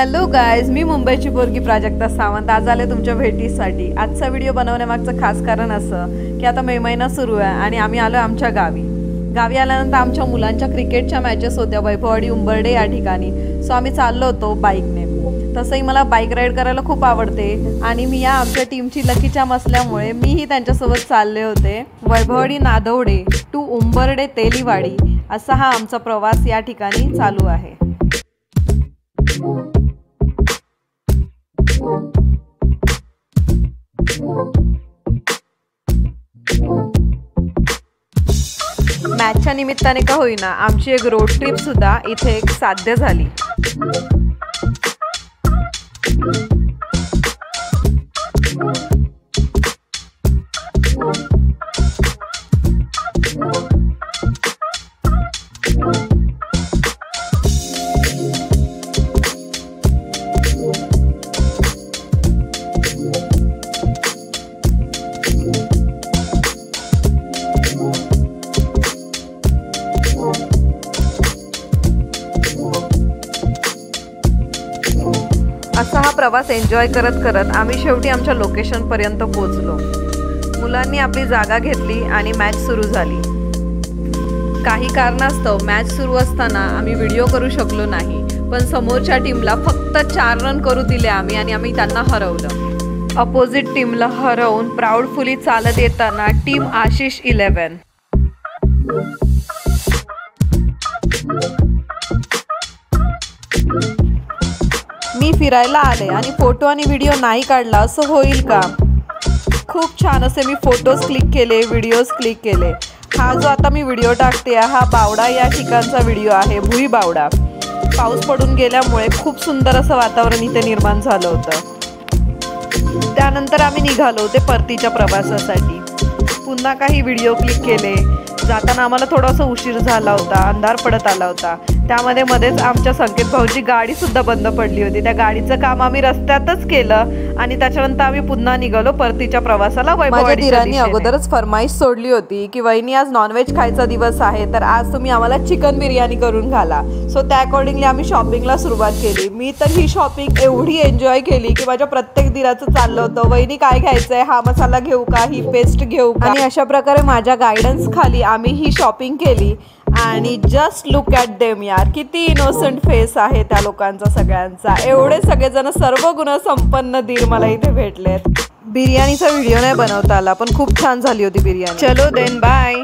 Hello guys, मी मुंबईची पोरगी प्राजक्ता सावंत आज आले तुमच्या भेटीसाठी। आजचा व्हिडिओ बनवण्यामागचं खास कारण असं की आता मे महिना सुरू आहे आणि आम्ही आलो आमच्या गावी आल्यानंतर आमच्या मुलांच्या क्रिकेटच्या मॅचेस होत्या वैभववाडी उंबर्डे या ठिकाणी। सो आम्ही चाललो होतो बाईकने। तसंही मला बाईक राईड करायला खूप आवडते आणि मी या आमच्या टीमची लकी चार्म असल्यामुळे मीही त्यांच्यासोबत चालले होते। वैभववाडी नादवडे टू उंबर्डे तेलीवाडी असा हा आमचा प्रवास या ठिकाणी चालू आहे। मॅचच्या निमित्ताने का होईना आमची एक रोड ट्रिप सुद्धा इथे एक साध्य झाली। असा हा प्रवास एन्जॉय करत करत आम्ही शेवटी आमच्या लोकेशन पर्यंत पोहोचलो। मुलांनी आपली जागा घेतली आणि मॅच सुरू झाली। काही कारणास्तव मॅच सुरू असताना आम्ही व्हिडिओ करू शकलो नाही, पण समोरच्या टीमला फक्त 4 रन करू दिले आम्ही आणि आम्ही त्यांना हरवलं। अपोजिट टीमला हरवून प्राऊडफुली चालत येताना टीम आशिष 11 मी फिरायला आले आणि फोटो आणि व्हिडिओ नाही काढला असं होईल का? खूप छान असे मी फोटोज क्लिक केले, व्हिडिओज क्लिक केले। हा जो आता मी व्हिडिओ टाकते हा बावडा या ठिकाणचा व्हिडिओ आहे, भुई बावडा। पाऊस पडून गेल्यामुळे खूप सुंदर असं वातावरण इथे निर्माण झालं होतं। त्यानंतर आम्ही निघालो होते परतीच्या प्रवासासाठी। पुन्हा काही व्हिडिओ क्लिक केले। जाताना आम्हाला थोडासा उशीर झाला होता, अंधार पडत आला होता। त्यामध्ये मध्येच आमच्या संकेत भाऊची गाडी सुद्धा बंद पडली होती। त्या गाडीचं काम आम्ही रस्त्यातच केलं आणि त्याच्यानंतर आम्ही पुन्हा निघालो परतीच्या प्रवासाला। माझ्या दिरांनी अगोदरच फरमाईश सोडली होती की वहिनी आज नॉनव्हेज खायचा दिवस आहे, तर आज तुम्ही आम्हाला चिकन बिर्याणी करून घाला। सो त्या अकॉर्डिंगली आम्ही शॉपिंगला सुरुवात केली। मी तर ही शॉपिंग एवढी एन्जॉय केली की माझ्या प्रत्येक दिराचं चाललं होतं, वहिनी काय घ्यायचंय, हा मसाला घेऊ का, ही पेस्ट घेऊ का, आणि अशा प्रकारे माझ्या गायडन्स खाली आम्ही ही शॉपिंग केली। आणि जस्ट लुक ॲट देम यार, किती इनोसंट फेस आहे त्या लोकांचा सगळ्यांचा। एवढे सगळेजण सर्व गुणसंपन्न दीर मला इथे भेटलेत। बिर्याणीचा व्हिडिओ नाही बनवता आला, पण खूप छान झाली होती बिर्याणी। चलो देन बाय।